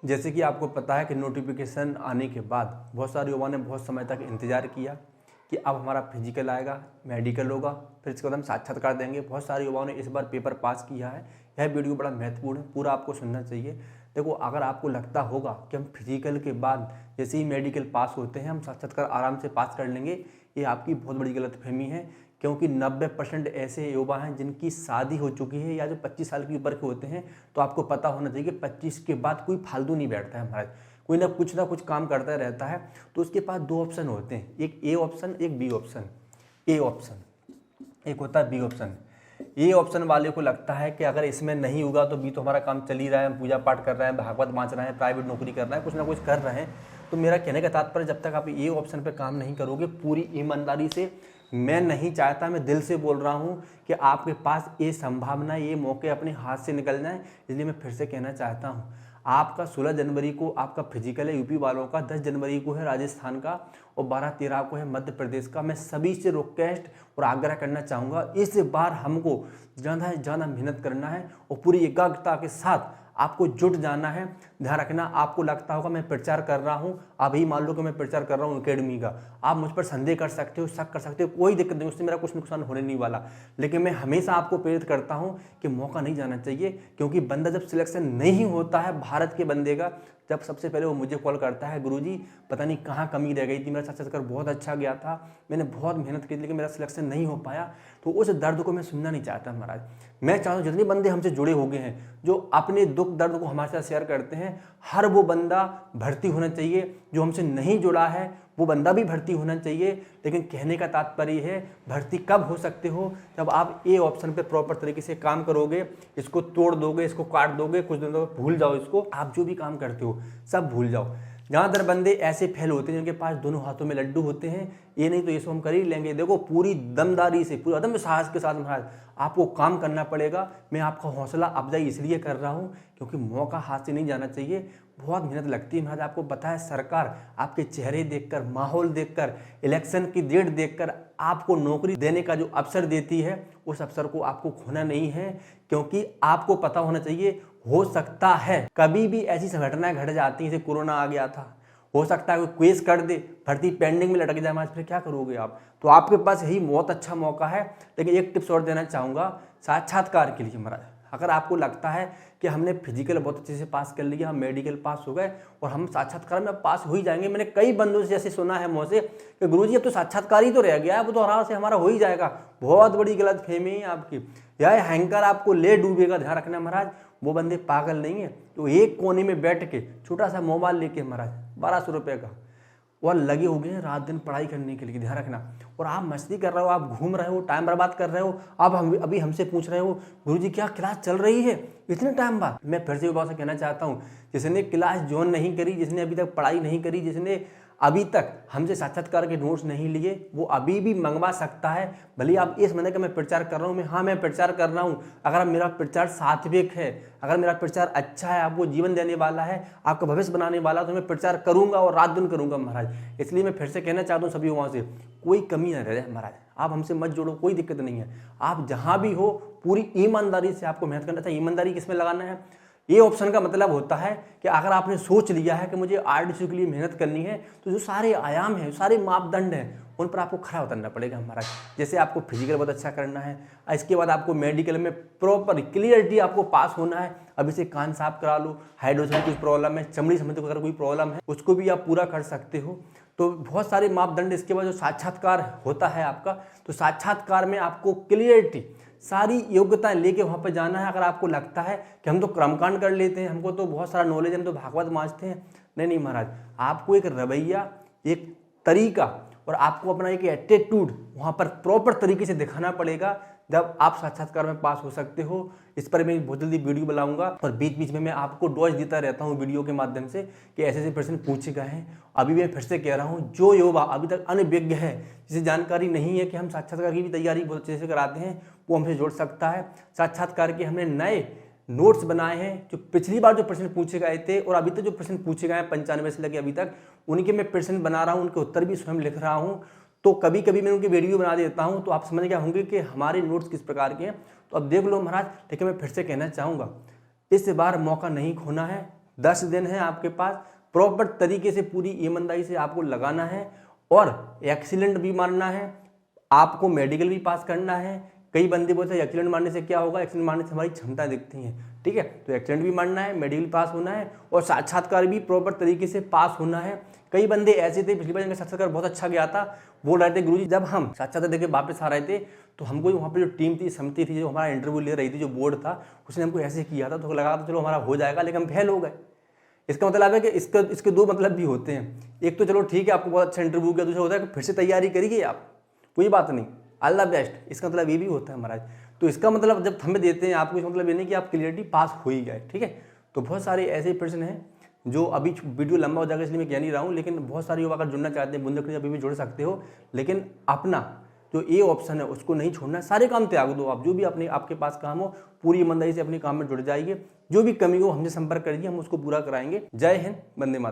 जैसे कि आपको पता है कि नोटिफिकेशन आने के बाद बहुत सारे युवाओं ने बहुत समय तक इंतजार किया कि अब हमारा फिजिकल आएगा, मेडिकल होगा, फिर इसके बाद हम साक्षात्कार देंगे। बहुत सारे युवाओं ने इस बार पेपर पास किया है। यह वीडियो बड़ा महत्वपूर्ण है, पूरा आपको सुनना चाहिए। देखो, अगर आपको लगता होगा कि हम फिजिकल के बाद जैसे ही मेडिकल पास होते हैं हम साक्षात्कार आराम से पास कर लेंगे, ये आपकी बहुत बड़ी गलतफहमी है। क्योंकि 90% ऐसे युवा हैं जिनकी शादी हो चुकी है या जो 25 साल की ऊपर के होते हैं। तो आपको पता होना चाहिए कि 25 के बाद कोई फालतू नहीं बैठता है महाराज, कोई ना कुछ काम करता रहता है। तो उसके पास दो ऑप्शन होते हैं, एक ए ऑप्शन, एक बी ऑप्शन। ए ऑप्शन एक होता है बी ऑप्शन। ए ऑप्शन वाले को लगता है कि अगर इसमें नहीं होगा तो बी तो हमारा काम चल ही रहा है, हम पूजा पाठ कर रहे हैं, भागवत बाँच रहे हैं, प्राइवेट नौकरी कर रहे हैं, कुछ ना कुछ कर रहे हैं। तो मेरा कहने का तात्पर्य, जब तक आप ए ऑप्शन पर काम नहीं करोगे पूरी ईमानदारी से, मैं नहीं चाहता, मैं दिल से बोल रहा हूं कि आपके पास ये संभावना, ये मौके अपने हाथ से निकल जाएं। इसलिए मैं फिर से कहना चाहता हूं, आपका 16 जनवरी को आपका फिजिकल है यूपी वालों का, 10 जनवरी को है राजस्थान का और 12-13 को है मध्य प्रदेश का। मैं सभी से रिक्वेस्ट और आग्रह करना चाहूँगा, इस बार हमको ज़्यादा से ज़्यादा मेहनत करना है और पूरी एकाग्रता के साथ आपको जुट जाना है। ध्यान रखना, आपको लगता होगा मैं प्रचार कर रहा हूँ, अभी मान लो कि मैं प्रचार कर रहा हूँ एकेडमी का, आप मुझ पर संदेह कर सकते हो, शक कर सकते हो, कोई दिक्कत नहीं, उससे मेरा कुछ नुकसान होने नहीं वाला। लेकिन मैं हमेशा आपको प्रेरित करता हूँ कि मौका नहीं जाना चाहिए। क्योंकि बंदा जब सिलेक्शन नहीं होता है भारत के बंदे का, जब सबसे पहले वो मुझे कॉल करता है, गुरुजी पता नहीं कहाँ कमी रह गई थी, मेरा साक्षात्कार बहुत अच्छा गया था, मैंने बहुत मेहनत की लेकिन मेरा सिलेक्शन नहीं हो पाया। तो उस दर्द को मैं सुनना नहीं चाहता महाराज। मैं चाहता हूँ जितने बंदे हमसे जुड़े हो गए हैं, जो अपने दुख दर्द को हमारे साथ शेयर करते हैं, हर वो बंदा भर्ती होना चाहिए। जो हमसे नहीं जुड़ा है वो बंदा भी भर्ती होना चाहिए। लेकिन कहने का तात्पर्य है, भर्ती कब हो सकते हो, जब आप ए ऑप्शन पे प्रॉपर तरीके से काम करोगे, इसको तोड़ दोगे, इसको काट दोगे, कुछ दिनों तक भूल जाओ इसको, आप जो भी काम करते हो सब भूल जाओ। ज़्यादातर बंदे ऐसे फेल होते हैं जिनके पास दोनों हाथों में लड्डू होते हैं, ये नहीं तो ये सो हम कर ही लेंगे। देखो, पूरी दमदारी से, पूरा दम साहस के साथ महाराज आपको काम करना पड़ेगा। मैं आपका हौसला अफजाई इसलिए कर रहा हूँ क्योंकि मौका हाथ से नहीं जाना चाहिए, बहुत मेहनत लगती है महाराज। आपको पता है, सरकार आपके चेहरे देखकर, माहौल देखकर, इलेक्शन की डेट देखकर आपको नौकरी देने का जो अवसर देती है, उस अवसर को आपको खोना नहीं है। क्योंकि आपको पता होना चाहिए, हो सकता है कभी भी ऐसी घटनाएं घट जाती हैं, जैसे कोरोना आ गया था, हो सकता है कोई केस कर दे, भर्ती पेंडिंग में लटक जाए महाराज, फिर क्या करोगे आप। तो आपके पास यही बहुत अच्छा मौका है। लेकिन एक टिप्स और देना चाहूँगा साक्षात्कार के लिए महाराज। अगर आपको लगता है कि हमने फिजिकल बहुत अच्छे से पास कर लिया, हम मेडिकल पास हो गए और हम साक्षात्कार में पास हो ही जाएंगे, मैंने कई बंदों से जैसे सुना है मुँह से कि गुरुजी अब तो साक्षात्कार ही तो रह गया है, वो तो आराम से हमारा हो ही जाएगा। बहुत बड़ी गलतफहमी है आपकी, यह अहंकार आपको ले डूबेगा। ध्यान रखना महाराज, वो बंदे पागल नहीं है तो एक कोने में बैठ के छोटा सा मोबाइल लेके महाराज 1200 रुपये का, और लगे हो गए हैं रात दिन पढ़ाई करने के लिए। ध्यान रखना, और आप मस्ती कर रहे हो, आप घूम रहे हो, टाइम बर्बाद कर रहे हो। आप अभी हमसे पूछ रहे हो, गुरुजी क्या क्लास चल रही है इतने टाइम बाद। मैं फिर से युवाओं से कहना चाहता हूँ, जिसने क्लास ज्वाइन नहीं करी, जिसने अभी तक पढ़ाई नहीं करी, जिसने अभी तक हमसे साक्षात्कार के नोट्स नहीं लिए, वो अभी भी मंगवा सकता है। भले आप इस महीने का मैं प्रचार कर रहा हूँ, मैं प्रचार कर रहा हूँ, अगर मेरा प्रचार सात्विक है, अगर मेरा प्रचार अच्छा है, आपको जीवन देने वाला है, आपका भविष्य बनाने वाला, तो मैं प्रचार करूंगा और रात दिन करूंगा महाराज। इसलिए मैं फिर से कहना चाहता हूँ सभी युवाओं से, कोई कमी ना रह जाए महाराज, आप हमसे मत जोड़ो, कोई दिक्कत नहीं है। आप जहाँ भी हो पूरी ईमानदारी से आपको मेहनत करना चाहिए। ईमानदारी किसमें लगाना है, ये ऑप्शन का मतलब होता है कि अगर आपने सोच लिया है कि मुझे आरडीसी के लिए मेहनत करनी है, तो जो सारे आयाम हैं, सारे मापदंड हैं, उन पर आपको खरा उतरना पड़ेगा हमारा। जैसे आपको फिजिकल बहुत अच्छा करना है, इसके बाद आपको मेडिकल में प्रॉपर क्लियरिटी आपको पास होना है। अभी से कान साफ करा लो, हाइड्रोजन की कुछ प्रॉब्लम है, चमड़ी संबंधी अगर कोई प्रॉब्लम है उसको भी आप पूरा कर सकते हो। तो बहुत सारे मापदंड। इसके बाद जो साक्षात्कार होता है आपका, तो साक्षात्कार में आपको क्लियरिटी सारी योग्यताएं लेके वहाँ पर जाना है। अगर आपको लगता है कि हम तो कर्मकांड कर लेते हैं, हमको तो बहुत सारा नॉलेज है, हम तो भागवत मांझते हैं, नहीं महाराज, आपको एक रवैया, एक तरीका और आपको अपना एक एटीट्यूड वहाँ पर प्रॉपर तरीके से दिखाना पड़ेगा, जब आप साक्षात्कार में पास हो सकते हो। इस पर मैं बहुत जल्दी वीडियो बनाऊंगा और बीच बीच में मैं आपको डॉज देता रहता हूँ वीडियो के माध्यम से कि ऐसे ऐसे प्रश्न पूछे गए हैं। अभी मैं फिर से कह रहा हूँ, जो युवा अभी तक अनभिज्ञ है, जिसे जानकारी नहीं है कि हम साक्षात्कार की भी तैयारी बहुत अच्छे से कराते हैं, वो हमसे जुड़ सकता है। साक्षात्कार के हमने नए नोट्स बनाए हैं, जो पिछली बार जो प्रश्न पूछे गए थे और अभी तक जो प्रश्न पूछे गए हैं 95 से लेकर अभी तक, उनके मैं प्रश्न बना रहा हूँ, उनके उत्तर भी स्वयं लिख रहा हूँ। तो कभी कभी मैं उनकी वीडियो बना देता हूँ, तो आप समझ गए होंगे कि हमारे नोट्स किस प्रकार के हैं। तो अब देख लो महाराज। लेकिन मैं फिर से कहना चाहूँगा, इस बार मौका नहीं खोना है, 10 दिन है आपके पास, प्रॉपर तरीके से पूरी ईमानदारी से आपको लगाना है और एक्सीलेंट भी मारना है, आपको मेडिकल भी पास करना है। कई बंदे बोलते हैं एक्सीलेंट मारने से क्या होगा, एक्सीलेंट मारने से हमारी क्षमता दिखती हैं, ठीक है। तो एक्सीलेंट भी मारना है, मेडिकल पास होना है और साक्षात्कार भी प्रॉपर तरीके से पास होना है। कई बंदे ऐसे थे, पिछली बार इनका साक्षात्कार बहुत अच्छा गया था, बोल रहे थे गुरुजी जब हम साक्षात्कार देके वापस आ रहे थे तो हमको वहाँ पे जो टीम थी, समिति थी, जो हमारा इंटरव्यू ले रही थी, जो बोर्ड था, उसने हमको ऐसे किया था तो लगा था चलो हमारा हो जाएगा, लेकिन हम फेल हो गए। इसका मतलब है कि इसके दो मतलब भी होते हैं। एक तो चलो ठीक है आपको बहुत अच्छा इंटरव्यू किया, दूसरा होता है कि फिर से तैयारी करिए आप, कोई बात नहीं, ऑल द बेस्ट, इसका मतलब ये भी होता है महाराज। तो इसका मतलब जब हमें देते हैं आपको, इसका मतलब ये नहीं कि आप क्लियरिटी पास हो ही गए, ठीक है। तो बहुत सारे ऐसे प्रश्न हैं जो अभी वीडियो लंबा हो जाएगा इसलिए मैं कह नहीं रहा हूँ, लेकिन बहुत सारे युवा अगर जुड़ना चाहते हैं बुंदेलखंड अभी भी जुड़ सकते हो, लेकिन अपना जो ए ऑप्शन है उसको नहीं छोड़ना। सारे काम त्याग दो आप, जो भी अपने आपके पास काम हो पूरी ईमानदारी से अपने काम में जुड़ जाइए। जो भी कमी हो हमसे संपर्क करिए, हम उसको पूरा कराएंगे। जय हिंद, वंदे मातरम।